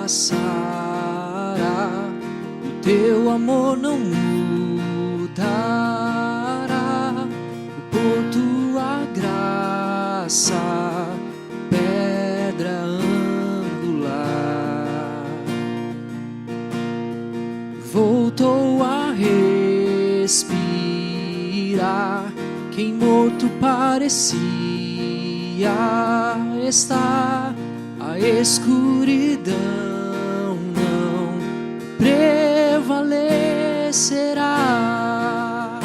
passará, o teu amor não mudará, por tua graça, pedra angular. Voltou a respirar, quem morto parecia estar, a escuridão não prevalecerá.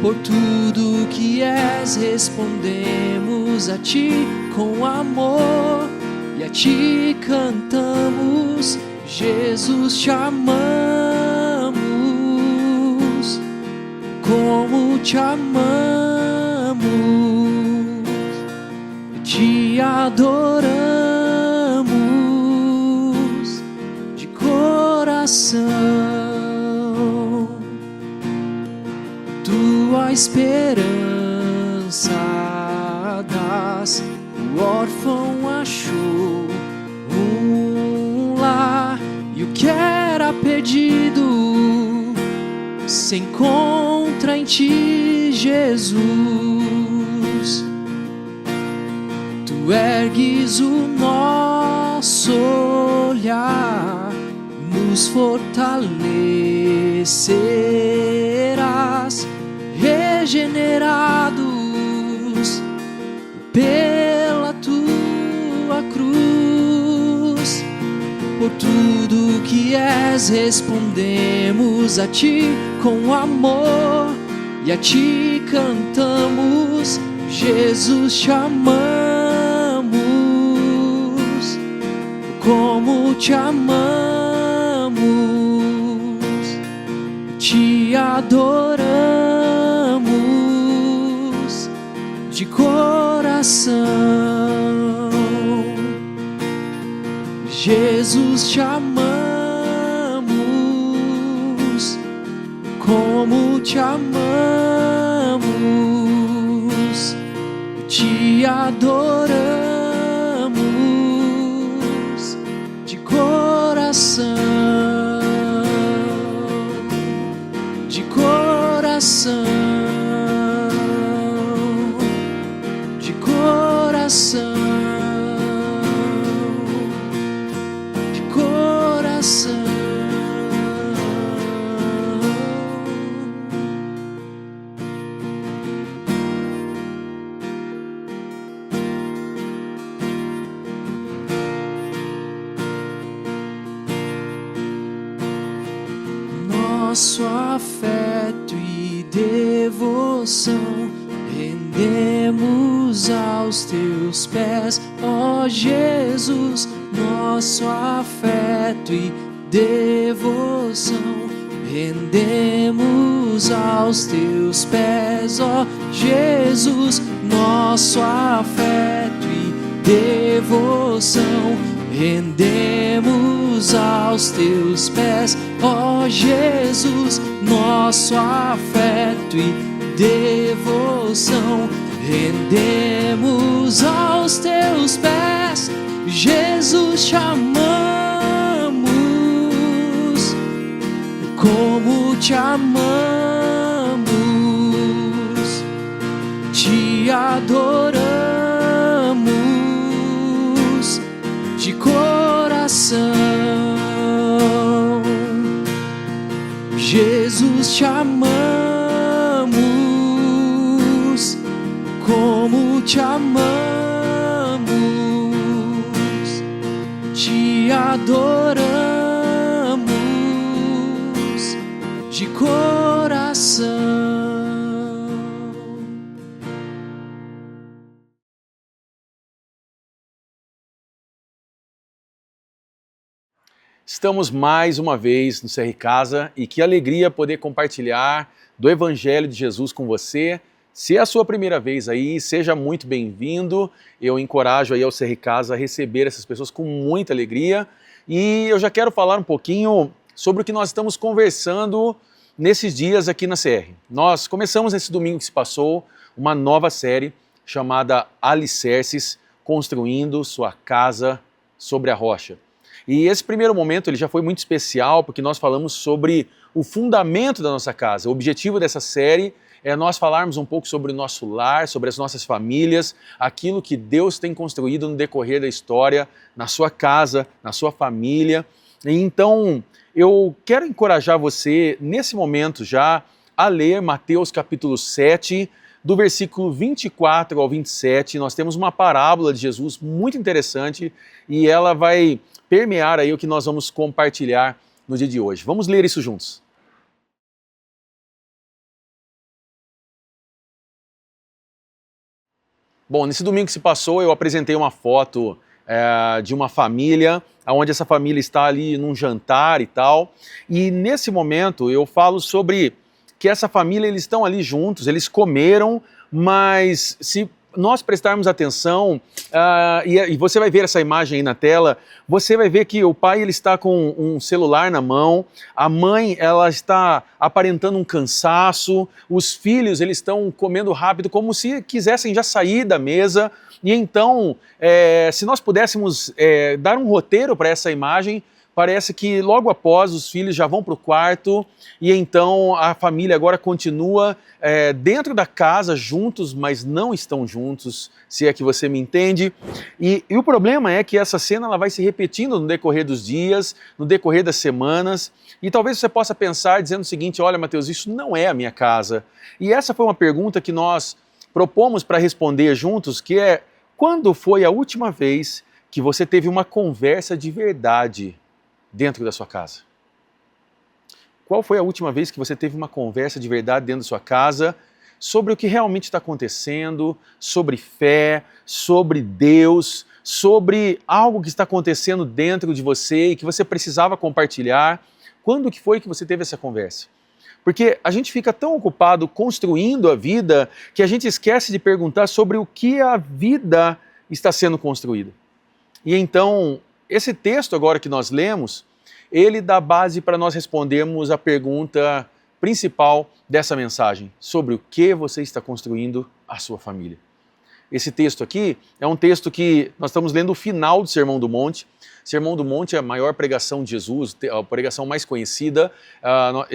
Por tudo que és, respondemos a ti com amor, e a ti cantamos, Jesus, te amamos, como te amamos, te adoramos de coração. Tua esperança das, o órfão achou um lar, e o que era perdido se encontra em ti, Jesus. Tu ergues o nosso olhar, nos fortalecerás, regenerados pela tua cruz. Por tudo que és, respondemos a ti com amor, e a ti cantamos, Jesus, te amamos, como te amamos, te adoramos de coração. Jesus, te amamos, como te amamos, te adoramos de coração, de coração, de coração, de coração. Nosso afeto e devoção rendemos aos teus pés, ó Jesus. Nosso afeto e devoção rendemos aos teus pés, ó Jesus. Nosso afeto e devoção rendemos aos teus pés, ó Jesus. Nosso afeto e devoção rendemos aos teus pés, Jesus, te amamos, como te amamos, te adoramos de coração. Jesus, te amamos, como te amamos, te adoramos de coração. Estamos mais uma vez no CR Casa e que alegria poder compartilhar do Evangelho de Jesus com você. Se é a sua primeira vez aí, seja muito bem-vindo. Eu encorajo aí ao CR Casa a receber essas pessoas com muita alegria. E eu já quero falar um pouquinho sobre o que nós estamos conversando nesses dias aqui na CR. Nós começamos esse domingo que se passou uma nova série chamada Alicerces, Construindo Sua Casa sobre a Rocha. E esse primeiro momento ele já foi muito especial porque nós falamos sobre o fundamento da nossa casa. O objetivo dessa série é nós falarmos um pouco sobre o nosso lar, sobre as nossas famílias, aquilo que Deus tem construído no decorrer da história, na sua casa, na sua família. E então, eu quero encorajar você, nesse momento já, a ler Mateus capítulo 7, do versículo 24 ao 27. Nós temos uma parábola de Jesus muito interessante e ela vai permear aí o que nós vamos compartilhar no dia de hoje. Vamos ler isso juntos. Bom, nesse domingo que se passou, eu apresentei uma foto de uma família, onde essa família está ali num jantar e tal. E nesse momento eu falo sobre que essa família, eles estão ali juntos, eles comeram, mas se nós prestarmos atenção, e você vai ver essa imagem aí na tela, você vai ver que o pai ele está com um celular na mão, a mãe ela está aparentando um cansaço, os filhos eles estão comendo rápido, como se quisessem já sair da mesa. E então, se nós pudéssemos dar um roteiro para essa imagem, parece que logo após os filhos já vão para o quarto e então a família agora continua dentro da casa juntos, mas não estão juntos, se é que você me entende. E o problema é que essa cena ela vai se repetindo no decorrer dos dias, no decorrer das semanas, e talvez você possa pensar dizendo o seguinte: olha, Mateus, isso não é a minha casa. E essa foi uma pergunta que nós propomos para responder juntos, que é: quando foi a última vez que você teve uma conversa de verdade dentro da sua casa? Qual foi a última vez que você teve uma conversa de verdade dentro da sua casa sobre o que realmente está acontecendo, sobre fé, sobre Deus, sobre algo que está acontecendo dentro de você e que você precisava compartilhar? Quando que foi que você teve essa conversa? Porque a gente fica tão ocupado construindo a vida que a gente esquece de perguntar sobre o que a vida está sendo construída. E então, esse texto agora que nós lemos, ele dá base para nós respondermos a pergunta principal dessa mensagem: sobre o que você está construindo a sua família. Esse texto aqui é um texto que nós estamos lendo o final do Sermão do Monte. Sermão do Monte é a maior pregação de Jesus, a pregação mais conhecida.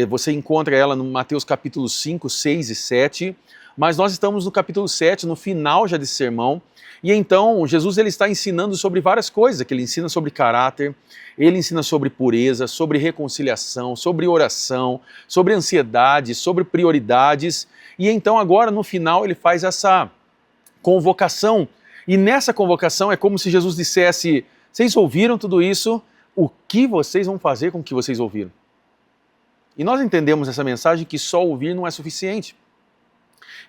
Você encontra ela no Mateus capítulo 5, 6 e 7. Mas nós estamos no capítulo 7, no final já desse sermão. E então Jesus ele está ensinando sobre várias coisas, que ele ensina sobre caráter, ele ensina sobre pureza, sobre reconciliação, sobre oração, sobre ansiedade, sobre prioridades. E então agora no final ele faz essa convocação. E nessa convocação é como se Jesus dissesse: vocês ouviram tudo isso, o que vocês vão fazer com o que vocês ouviram? E nós entendemos essa mensagem que só ouvir não é suficiente.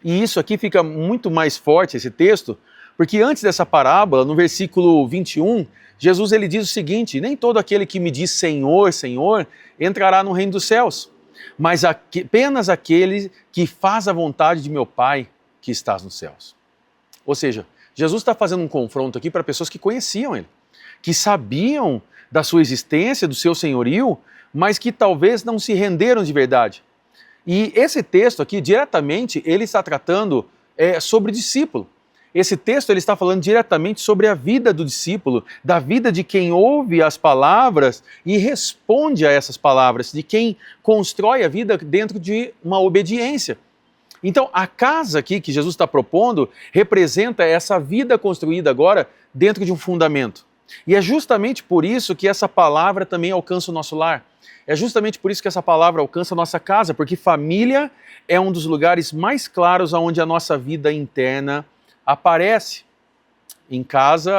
E isso aqui fica muito mais forte, esse texto, porque antes dessa parábola, no versículo 21, Jesus ele diz o seguinte: nem todo aquele que me diz Senhor, Senhor, entrará no reino dos céus, mas apenas aquele que faz a vontade de meu Pai que está nos céus. Ou seja, Jesus está fazendo um confronto aqui para pessoas que conheciam ele, que sabiam da sua existência, do seu senhorio, mas que talvez não se renderam de verdade. E esse texto aqui, diretamente, ele está tratando sobre discípulo. Esse texto ele está falando diretamente sobre a vida do discípulo, da vida de quem ouve as palavras e responde a essas palavras, de quem constrói a vida dentro de uma obediência. Então, a casa aqui que Jesus está propondo representa essa vida construída agora dentro de um fundamento. E é justamente por isso que essa palavra também alcança o nosso lar. É justamente por isso que essa palavra alcança a nossa casa, porque família é um dos lugares mais claros onde a nossa vida interna aparece. Em casa,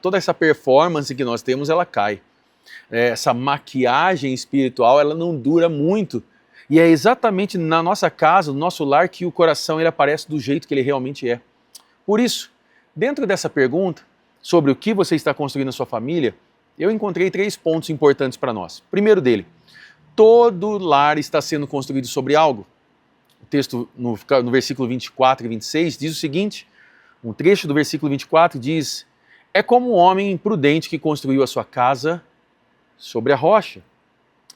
toda essa performance que nós temos, ela cai. Essa maquiagem espiritual, ela não dura muito. E é exatamente na nossa casa, no nosso lar, que o coração ele aparece do jeito que ele realmente é. Por isso, dentro dessa pergunta, sobre o que você está construindo na sua família, eu encontrei 3 pontos importantes para nós. Primeiro dele: todo lar está sendo construído sobre algo. O texto no versículo 24 e 26 diz o seguinte, um trecho do versículo 24 diz: é como um homem prudente que construiu a sua casa sobre a rocha.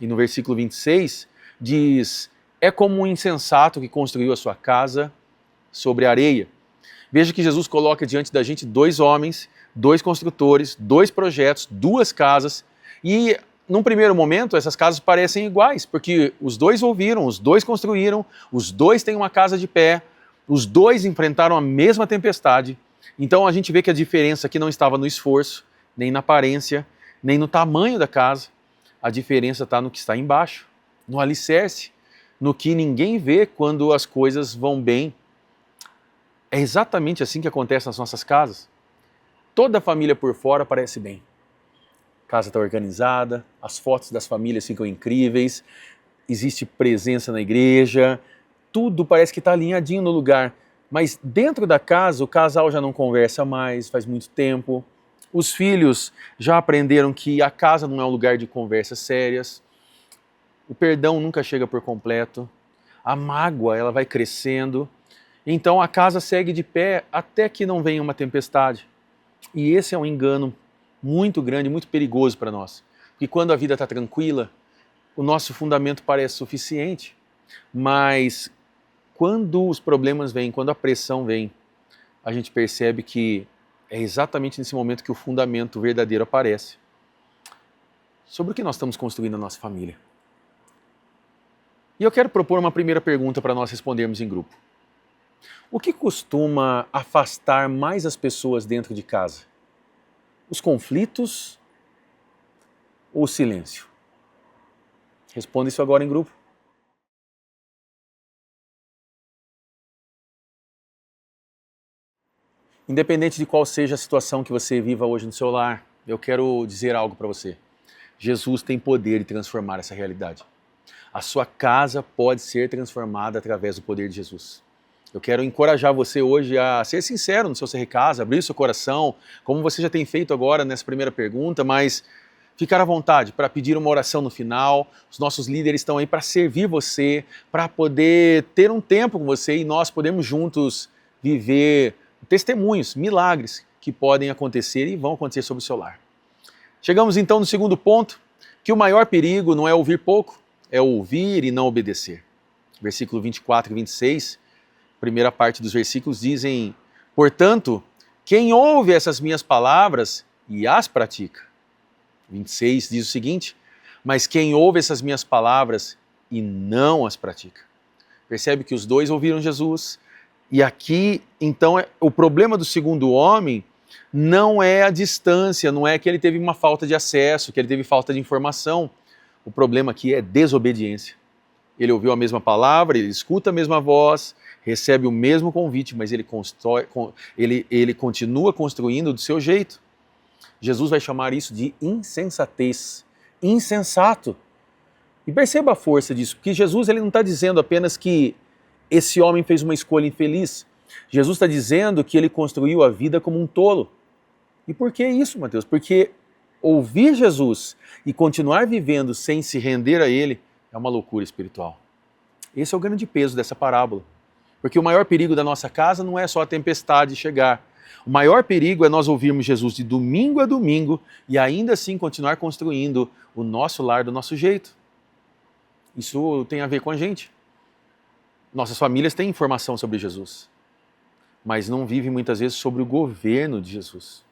E no versículo 26 diz: é como um insensato que construiu a sua casa sobre a areia. Veja que Jesus coloca diante da gente 2 homens, 2 construtores, 2 projetos, 2 casas, E num primeiro momento essas casas parecem iguais, porque os dois ouviram, os dois construíram, os dois têm uma casa de pé, os dois enfrentaram a mesma tempestade. Então a gente vê que a diferença aqui não estava no esforço, nem na aparência, nem no tamanho da casa. A diferença está no que está embaixo, no alicerce, no que ninguém vê quando as coisas vão bem. É exatamente assim que acontece nas nossas casas. Toda a família por fora parece bem. A casa está organizada, as fotos das famílias ficam incríveis, existe presença na igreja, tudo parece que está alinhadinho no lugar. Mas dentro da casa, o casal já não conversa mais, faz muito tempo. Os filhos já aprenderam que a casa não é um lugar de conversas sérias. O perdão nunca chega por completo. A mágoa, ela vai crescendo. Então a casa segue de pé até que não venha uma tempestade. E esse é um engano muito grande, muito perigoso para nós. Porque quando a vida está tranquila, o nosso fundamento parece suficiente. Mas quando os problemas vêm, quando a pressão vem, a gente percebe que é exatamente nesse momento que o fundamento verdadeiro aparece. Sobre o que nós estamos construindo a nossa família? E eu quero propor uma primeira pergunta para nós respondermos em grupo. O que costuma afastar mais as pessoas dentro de casa? Os conflitos ou o silêncio? Responda isso agora em grupo. Independente de qual seja a situação que você viva hoje no seu lar, eu quero dizer algo para você. Jesus tem poder de transformar essa realidade. A sua casa pode ser transformada através do poder de Jesus. Eu quero encorajar você hoje a ser sincero no seu Ser Casa, abrir seu coração, como você já tem feito agora nessa primeira pergunta, mas ficar à vontade para pedir uma oração no final. Os nossos líderes estão aí para servir você, para poder ter um tempo com você e nós podemos juntos viver testemunhos, milagres que podem acontecer e vão acontecer sobre o seu lar. Chegamos então no segundo ponto, que o maior perigo não é ouvir pouco, é ouvir e não obedecer. Versículo 24 e 26, primeira parte dos versículos dizem: portanto, quem ouve essas minhas palavras e as pratica. 26 diz o seguinte: mas quem ouve essas minhas palavras e não as pratica. Percebe que os dois ouviram Jesus, e aqui, então, o problema do segundo homem não é a distância, não é que ele teve uma falta de acesso, que ele teve falta de informação. O problema aqui é desobediência. Ele ouviu a mesma palavra, ele escuta a mesma voz, recebe o mesmo convite, mas ele continua construindo do seu jeito. Jesus vai chamar isso de insensatez, insensato. E perceba a força disso, porque Jesus ele não está dizendo apenas que esse homem fez uma escolha infeliz. Jesus está dizendo que ele construiu a vida como um tolo. E por que isso, Mateus? Porque ouvir Jesus e continuar vivendo sem se render a ele é uma loucura espiritual. Esse é o grande peso dessa parábola. Porque o maior perigo da nossa casa não é só a tempestade chegar. O maior perigo é nós ouvirmos Jesus de domingo a domingo e ainda assim continuar construindo o nosso lar do nosso jeito. Isso tem a ver com a gente. Nossas famílias têm informação sobre Jesus, mas não vivem muitas vezes sobre o governo de Jesus.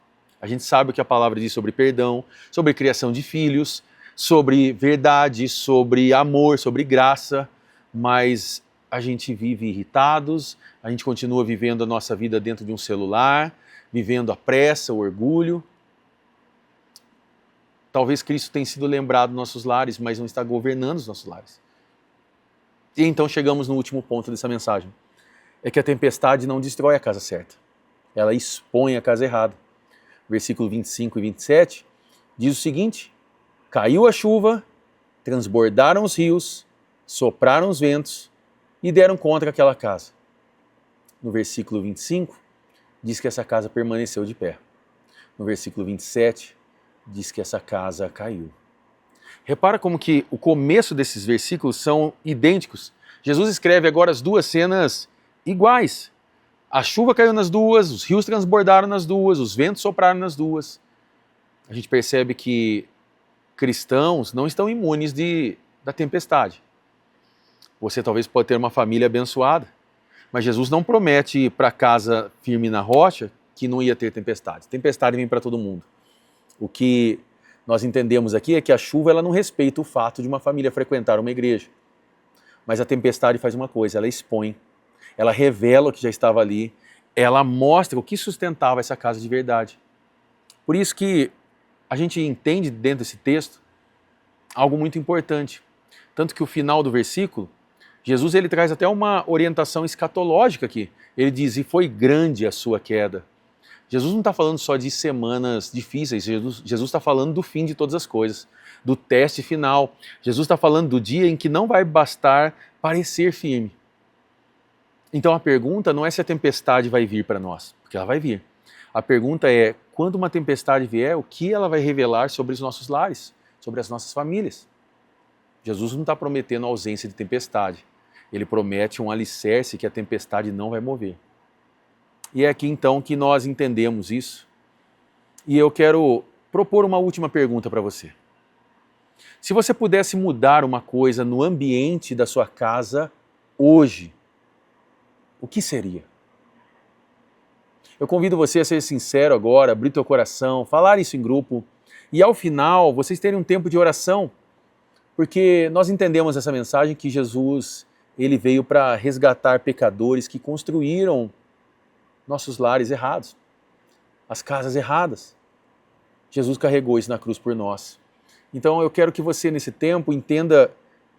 A gente sabe o que a palavra diz sobre perdão, sobre criação de filhos, sobre verdade, sobre amor, sobre graça, mas a gente vive irritados, a gente continua vivendo a nossa vida dentro de um celular, vivendo a pressa, o orgulho. Talvez Cristo tenha sido lembrado nos nossos lares, mas não está governando os nossos lares. E então chegamos no último ponto dessa mensagem. É que a tempestade não destrói a casa certa. Ela expõe a casa errada. Versículo 25 e 27 diz o seguinte: caiu a chuva, transbordaram os rios, sopraram os ventos e deram contra aquela casa. No versículo 25 diz que essa casa permaneceu de pé. No versículo 27 diz que essa casa caiu. Repara como que o começo desses versículos são idênticos. Jesus escreve agora as duas cenas iguais. A chuva caiu nas duas, os rios transbordaram nas duas, os ventos sopraram nas duas. A gente percebe que cristãos não estão imunes da tempestade. Você talvez pode ter uma família abençoada, mas Jesus não promete ir para casa firme na rocha que não ia ter tempestade. Tempestade vem para todo mundo. O que nós entendemos aqui é que a chuva ela não respeita o fato de uma família frequentar uma igreja. Mas a tempestade faz uma coisa, ela expõe, ela revela o que já estava ali, ela mostra o que sustentava essa casa de verdade. Por isso que a gente entende dentro desse texto algo muito importante. Tanto que o final do versículo, Jesus ele traz até uma orientação escatológica aqui. Ele diz, e foi grande a sua queda. Jesus não está falando só de semanas difíceis, Jesus está falando do fim de todas as coisas, do teste final. Jesus está falando do dia em que não vai bastar parecer firme. Então a pergunta não é se a tempestade vai vir para nós, porque ela vai vir. A pergunta é, quando uma tempestade vier, o que ela vai revelar sobre os nossos lares, sobre as nossas famílias? Jesus não está prometendo a ausência de tempestade. Ele promete um alicerce que a tempestade não vai mover. E é aqui então que nós entendemos isso. E eu quero propor uma última pergunta para você. Se você pudesse mudar uma coisa no ambiente da sua casa hoje, o que seria? Eu convido você a ser sincero agora, abrir teu coração, falar isso em grupo e ao final vocês terem um tempo de oração, porque nós entendemos essa mensagem que Jesus ele veio para resgatar pecadores que construíram nossos lares errados, as casas erradas. Jesus carregou isso na cruz por nós. Então eu quero que você nesse tempo entenda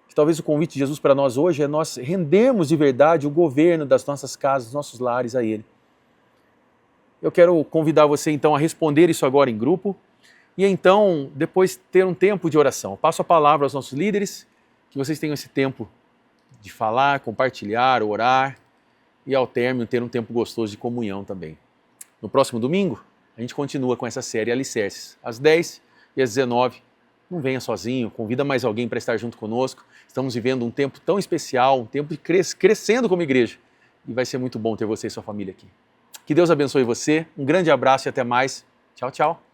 que talvez o convite de Jesus para nós hoje é nós rendermos de verdade o governo das nossas casas, dos nossos lares a Ele. Eu quero convidar você então a responder isso agora em grupo e então depois ter um tempo de oração. Eu passo a palavra aos nossos líderes, que vocês tenham esse tempo de falar, compartilhar, orar e ao término ter um tempo gostoso de comunhão também. No próximo domingo, a gente continua com essa série Alicerces, às 10 e às 19. Não venha sozinho, convida mais alguém para estar junto conosco. Estamos vivendo um tempo tão especial, um tempo de crescendo como igreja. E vai ser muito bom ter você e sua família aqui. Que Deus abençoe você, um grande abraço e até mais. Tchau, tchau.